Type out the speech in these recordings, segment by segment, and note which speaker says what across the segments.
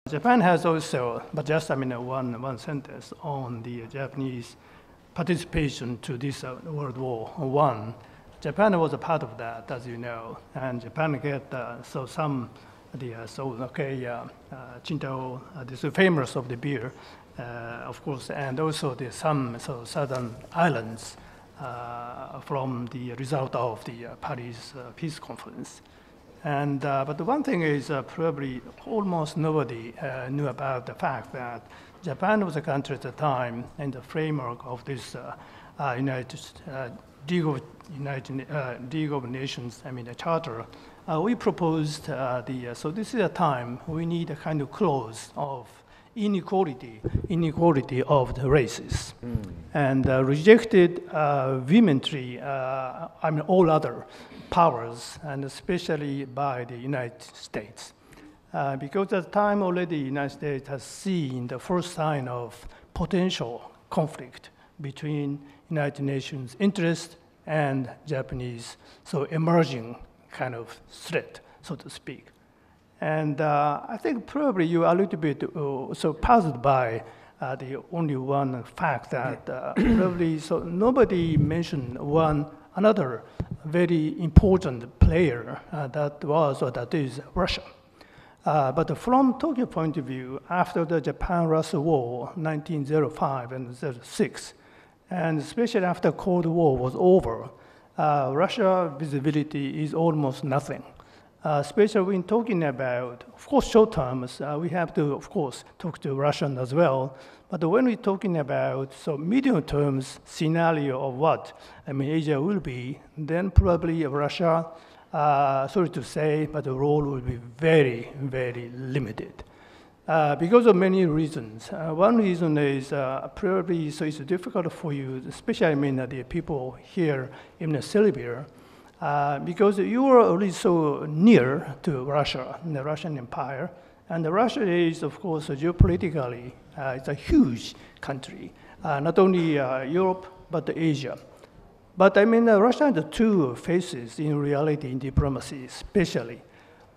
Speaker 1: Japan has also, but just one sentence on the Japanese participation to this World War I. Japan was a part of that, as you know, and Japan get Qingdao, this is famous of the beer, of course, and also the southern islands from the result of the Paris Peace Conference. And, but the one thing is probably almost nobody knew about the fact that Japan was a country at the time in the framework of this League of Nations, the Charter. We proposed so this is a time we need a kind of clause of inequality of the races, and rejected vehemently, all other powers, and especially by the United States. Because at the time already, the United States has seen the first sign of potential conflict between United Nations interest and Japanese, so emerging kind of threat, so to speak. And I think probably you are a little bit so puzzled by the only one fact that probably so nobody mentioned another very important player that was or that is Russia. But from Tokyo point of view, after the Japan-Russia War, 1905 and 06, and especially after Cold War was over, Russia visibility is almost nothing. Especially when talking about, of course, short terms, we have to, of course, talk to Russian as well. But when we're talking about medium terms scenario of what Asia will be, then probably Russia, sorry to say, but the role will be very, very limited. Because of many reasons. One reason is probably it's difficult for you, especially the people here in Serbia, because you are already so near to Russia, the Russian Empire, and Russia is, of course, geopolitically, it's a huge country, not only Europe, but Asia. But Russia has two faces in reality in diplomacy, especially.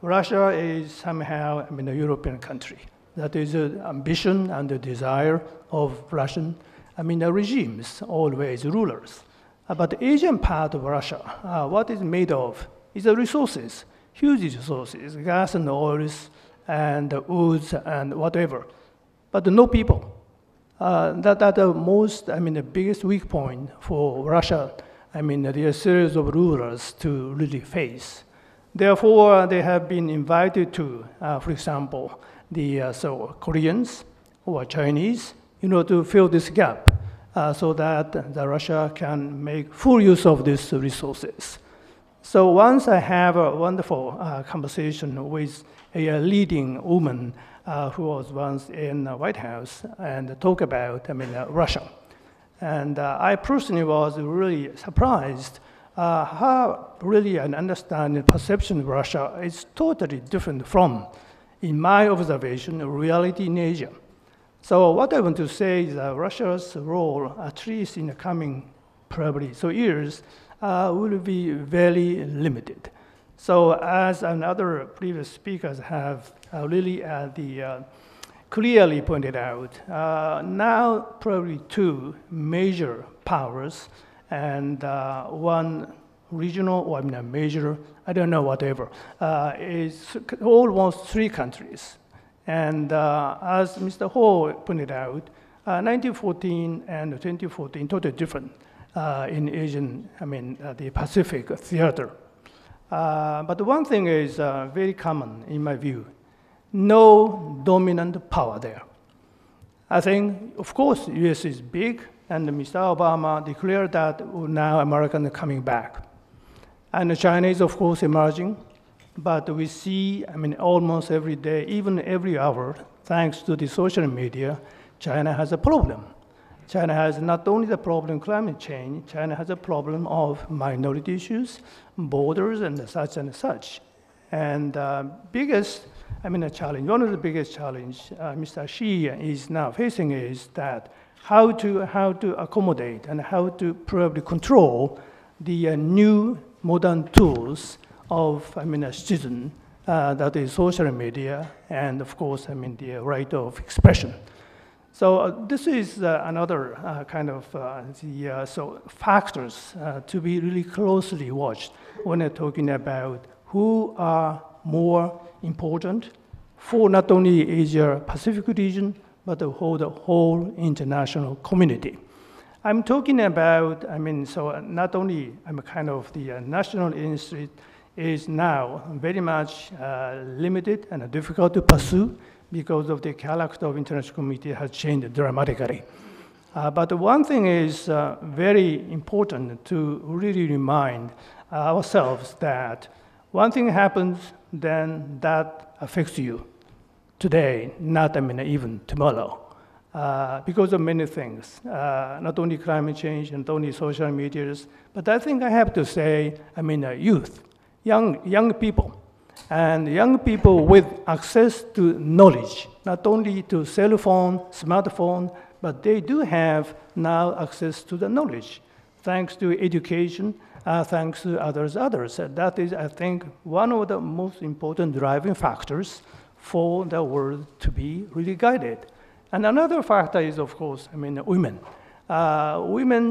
Speaker 1: Russia is somehow a European country. That is the ambition and the desire of Russian, the regimes, always rulers. But the Asian part of Russia, what is made of is the resources, huge resources, gas and oils and woods and whatever, but no people. That's the most, the biggest weak point for Russia. There are a series of rulers to really face. Therefore, they have been invited to, for example, the Koreans or Chinese, to fill this gap. So that Russia can make full use of these resources. So once I have a wonderful conversation with a leading woman who was once in the White House and talk about Russia. And I personally was really surprised how really an understanding perception of Russia is totally different from, in my observation, reality in Asia. So what I want to say is that Russia's role, at least in the coming probably years, will be very limited. So as another previous speakers have really clearly pointed out, now probably two major powers and one regional or major, I don't know, whatever, is almost three countries. And as Mr. Ho pointed out, 1914 and 2014 totally different in Asian, the Pacific theater. But the one thing is very common in my view, no dominant power there. I think, of course, US is big, and Mr. Obama declared that now Americans are coming back. And China is, of course, emerging. But we see, almost every day, even every hour, thanks to the social media, China has a problem. China has not only the problem of climate change, China has a problem of minority issues, borders, and such and such. And biggest, challenge, one of the biggest challenge Mr. Xi is now facing is that how to accommodate and how to probably control the new modern tools of citizen that is social media, and of course, the right of expression. So this is another kind of factors to be really closely watched when we're talking about who are more important for not only Asia-Pacific region, but for the whole international community. I'm talking about, not only the national industry is now very much limited and difficult to pursue because of the character of international community has changed dramatically. But one thing is very important to really remind ourselves that one thing happens, then that affects you today, not even tomorrow, because of many things, not only climate change, not only social medias, but I think I have to say, youth, young people. And young people with access to knowledge, not only to cell phone, smartphone, but they do have now access to the knowledge, thanks to education, thanks to others. That is, I think, one of the most important driving factors for the world to be really guided. And another factor is, of course, women. Women,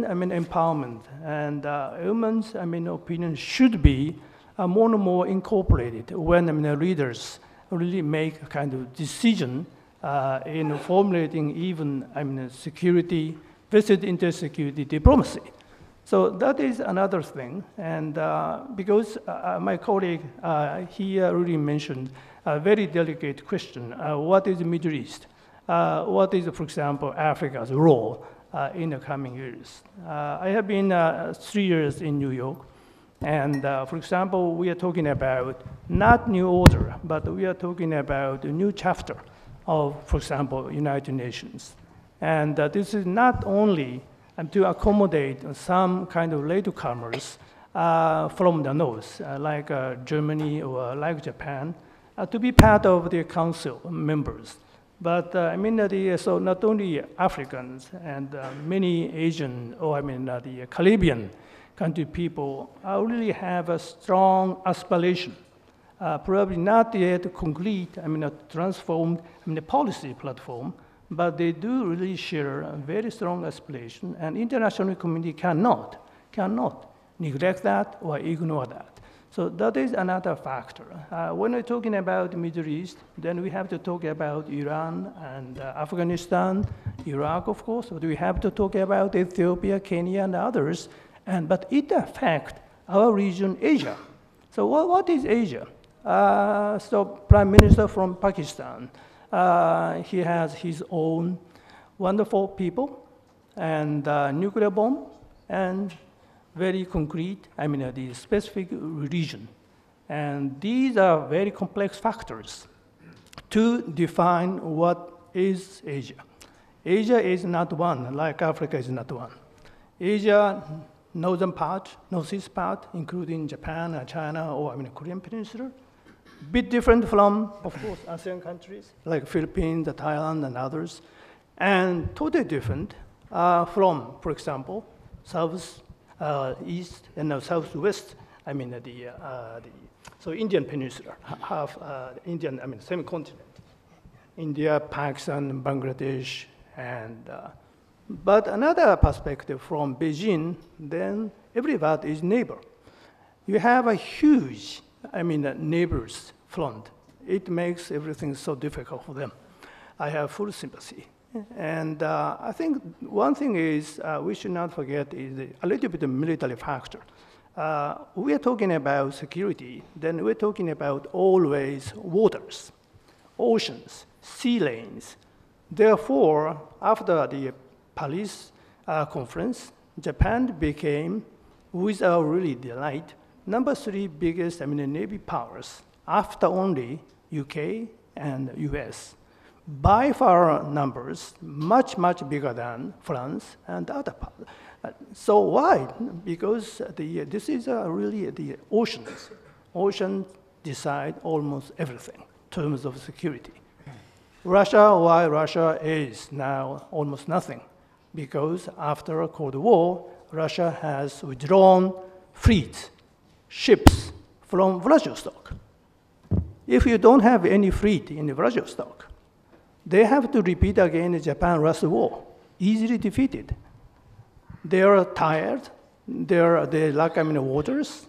Speaker 1: empowerment, and women's, opinion should be more and more incorporated when the leaders really make a kind of decision in formulating even security, visit intersecurity diplomacy. So that is another thing, and because my colleague he really mentioned a very delicate question: what is the Middle East? What is, for example, Africa's role in the coming years? I have been 3 years in New York. And for example, we are talking about not new order, but we are talking about a new chapter of, for example, United Nations. And this is not only to accommodate some kind of latecomers from the north, like Germany or like Japan, to be part of the council members. But so not only Africans and many Asian, or the Caribbean country people really have a strong aspiration, probably not yet complete, a transformed policy platform, but they do really share a very strong aspiration, and international community cannot neglect that or ignore that. So that is another factor. When we're talking about the Middle East, then we have to talk about Iran and Afghanistan, Iraq, of course, but we have to talk about Ethiopia, Kenya, and others. But it affects our region, Asia. So what is Asia? So Prime Minister from Pakistan, he has his own wonderful people and nuclear bomb and very concrete, the specific region. And these are very complex factors to define what is Asia. Asia is not one, like Africa is not one. Asia, northern part, northeast part, including Japan, China, or Korean Peninsula, bit different from, of course, ASEAN countries, like Philippines, Thailand, and others, and totally different from, for example, south, east, and southwest, so Indian Peninsula, half Indian, same continent, India, Pakistan, Bangladesh, and but another perspective from Beijing, then everybody is neighbor. You have a huge, neighbors front. It makes everything so difficult for them. I have full sympathy. And I think one thing is we should not forget is a little bit of military factor. We are talking about security, then we're talking about always waters, oceans, sea lanes. Therefore, after the Paris conference, Japan became, with our really delight, number 3 biggest Navy powers, after only UK and US. By far numbers, much, much bigger than France and other parts. So why? Because this is really the oceans. Oceans decide almost everything in terms of security. Russia, why Russia is now almost nothing? Because after a Cold War, Russia has withdrawn fleets, ships from Vladivostok. if you don't have any fleet in Vladivostok, they have to repeat again the Japan-Russia war, easily defeated. They are tired. They lack waters,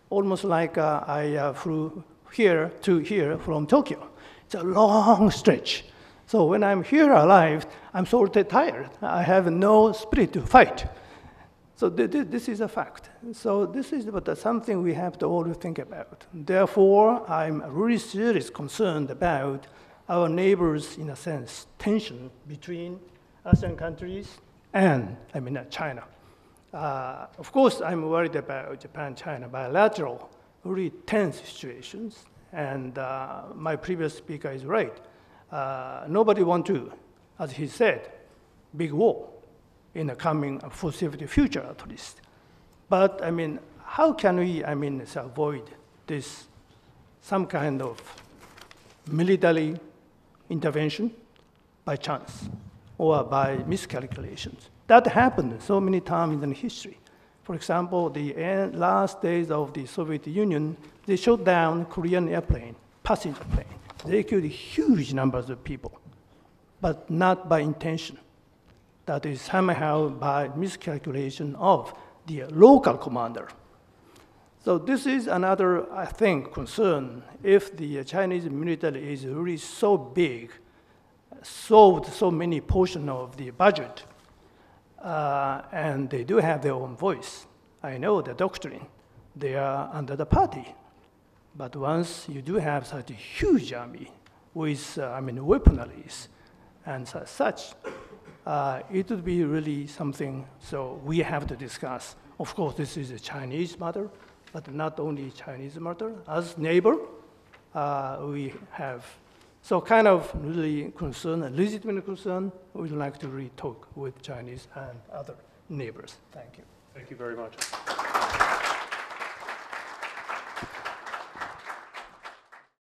Speaker 1: almost like I flew here to here from Tokyo. It's a long stretch. So when I'm here alive, I'm sort of tired. I have no spirit to fight. So this is a fact. So this is something we have to always think about. Therefore, I'm really seriously concerned about our neighbors, in a sense, tension between ASEAN countries and, China. Of course, I'm worried about Japan-China bilateral, really tense situations. And my previous speaker is right. Nobody wants to, as he said, big war in the coming foreseeable future, at least. But how can we, avoid this, some kind of military intervention by chance or by miscalculations? That happened so many times in history. For example, the last days of the Soviet Union, they shot down Korean airplane, passenger plane. They killed huge numbers of people, but not by intention. That is somehow by miscalculation of the local commander. So this is another, I think, concern. If the Chinese military is really so big, solved so many portions of the budget, and they do have their own voice. I know the doctrine. They are under the party. But once you do have such a huge army with, weaponaries and such, it would be really something, so we have to discuss. Of course, this is a Chinese matter, but not only Chinese matter. As neighbor, we have, so kind of really concern, a legitimate concern, we'd like to really talk with Chinese and other neighbors. Thank you.
Speaker 2: Thank you very much.